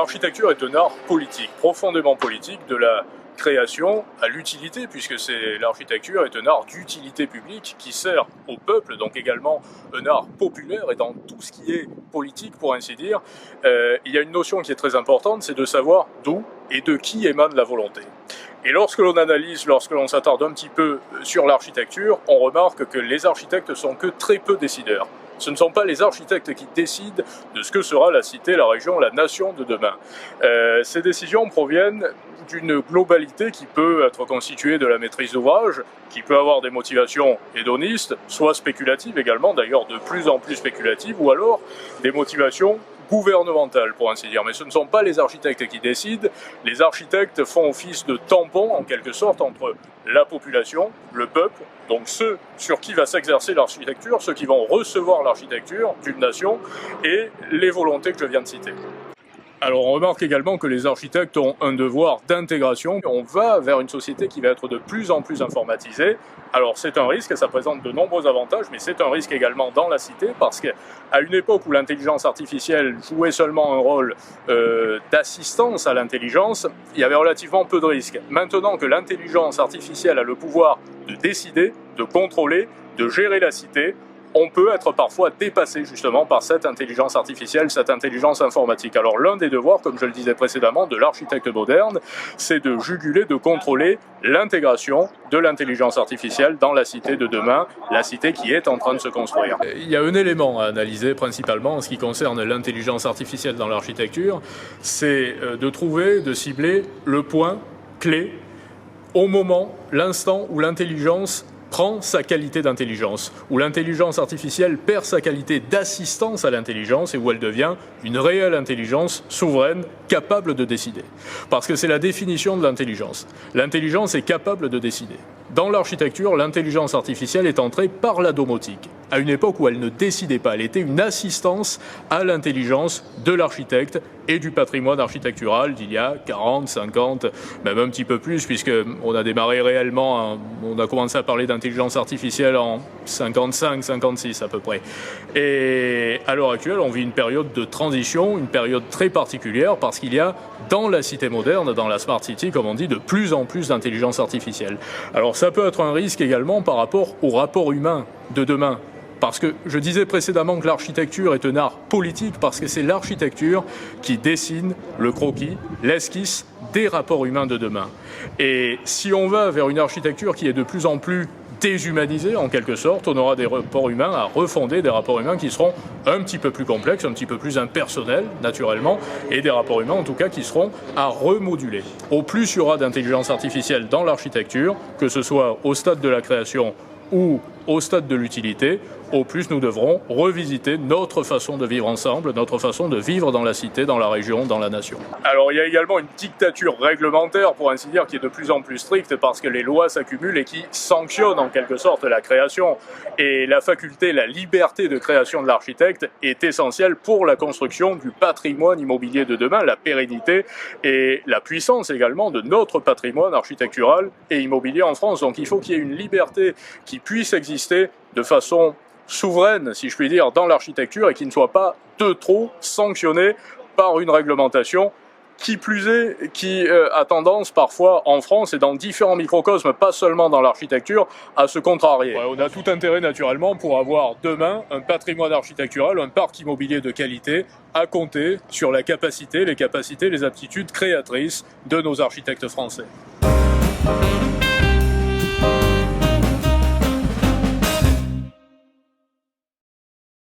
L'architecture est un art politique, profondément politique, de la création à l'utilité, puisque l'architecture est un art d'utilité publique qui sert au peuple, donc également un art populaire, et dans tout ce qui est politique, pour ainsi dire, il y a une notion qui est très importante, c'est de savoir d'où et de qui émane la volonté. Et lorsque l'on analyse, lorsque l'on s'attarde un petit peu sur l'architecture, on remarque que les architectes sont que très peu décideurs. Ce ne sont pas les architectes qui décident de ce que sera la cité, la région, la nation de demain. Ces décisions proviennent d'une globalité qui peut être constituée de la maîtrise d'ouvrage, qui peut avoir des motivations hédonistes, soit spéculatives également, d'ailleurs de plus en plus spéculatives, ou alors des motivations gouvernementales, pour ainsi dire. Mais ce ne sont pas les architectes qui décident. Les architectes font office de tampon, en quelque sorte, entre la population, le peuple, donc ceux sur qui va s'exercer l'architecture, ceux qui vont recevoir l'architecture d'une nation, et les volontés que je viens de citer. Alors on remarque également que les architectes ont un devoir d'intégration. On va vers une société qui va être de plus en plus informatisée. Alors c'est un risque, ça présente de nombreux avantages, mais c'est un risque également dans la cité, parce qu'à une époque où l'intelligence artificielle jouait seulement un rôle d'assistance à l'intelligence, il y avait relativement peu de risques. Maintenant que l'intelligence artificielle a le pouvoir de décider, de contrôler, de gérer la cité, on peut être parfois dépassé justement par cette intelligence artificielle, cette intelligence informatique. Alors l'un des devoirs, comme je le disais précédemment, de l'architecte moderne, c'est de juguler, de contrôler l'intégration de l'intelligence artificielle dans la cité de demain, la cité qui est en train de se construire. Il y a un élément à analyser principalement en ce qui concerne l'intelligence artificielle dans l'architecture, c'est de trouver, de cibler le point clé au moment, l'instant où l'intelligence prend sa qualité d'intelligence, où l'intelligence artificielle perd sa qualité d'assistance à l'intelligence et où elle devient une réelle intelligence souveraine, capable de décider. Parce que c'est la définition de l'intelligence. L'intelligence est capable de décider. Dans l'architecture, l'intelligence artificielle est entrée par la domotique, à une époque où elle ne décidait pas. Elle était une assistance à l'intelligence de l'architecte et du patrimoine architectural d'il y a 40, 50, même un petit peu plus, puisqu'on a démarré réellement, on a commencé à parler d'intelligence artificielle en 55, 56 à peu près. Et à l'heure actuelle, on vit une période de transition, une période très particulière, parce qu'il y a dans la cité moderne, dans la Smart City, comme on dit, de plus en plus d'intelligence artificielle. Alors ça peut être un risque également par rapport au rapport humain de demain. Parce que je disais précédemment que l'architecture est un art politique, parce que c'est l'architecture qui dessine le croquis, l'esquisse des rapports humains de demain. Et si on va vers une architecture qui est de plus en plus déshumanisée, en quelque sorte, on aura des rapports humains à refonder, des rapports humains qui seront un petit peu plus complexes, un petit peu plus impersonnels, naturellement, et des rapports humains, en tout cas, qui seront à remoduler. Au plus il y aura d'intelligence artificielle dans l'architecture, que ce soit au stade de la création ou au stade de l'utilité, au plus nous devrons revisiter notre façon de vivre ensemble, notre façon de vivre dans la cité, dans la région, dans la nation. Alors il y a également une dictature réglementaire, pour ainsi dire, qui est de plus en plus stricte, parce que les lois s'accumulent et qui sanctionnent en quelque sorte la création. Et la faculté, la liberté de création de l'architecte est essentielle pour la construction du patrimoine immobilier de demain, la pérennité et la puissance également de notre patrimoine architectural et immobilier en France. Donc il faut qu'il y ait une liberté qui puisse exister de façon souveraine, si je puis dire, dans l'architecture, et qui ne soit pas de trop sanctionnée par une réglementation qui plus est, qui a tendance parfois en France et dans différents microcosmes, pas seulement dans l'architecture, à se contrarier. Ouais, on a tout intérêt naturellement pour avoir demain un patrimoine architectural, un parc immobilier de qualité, à compter sur la capacité, les aptitudes créatrices de nos architectes français.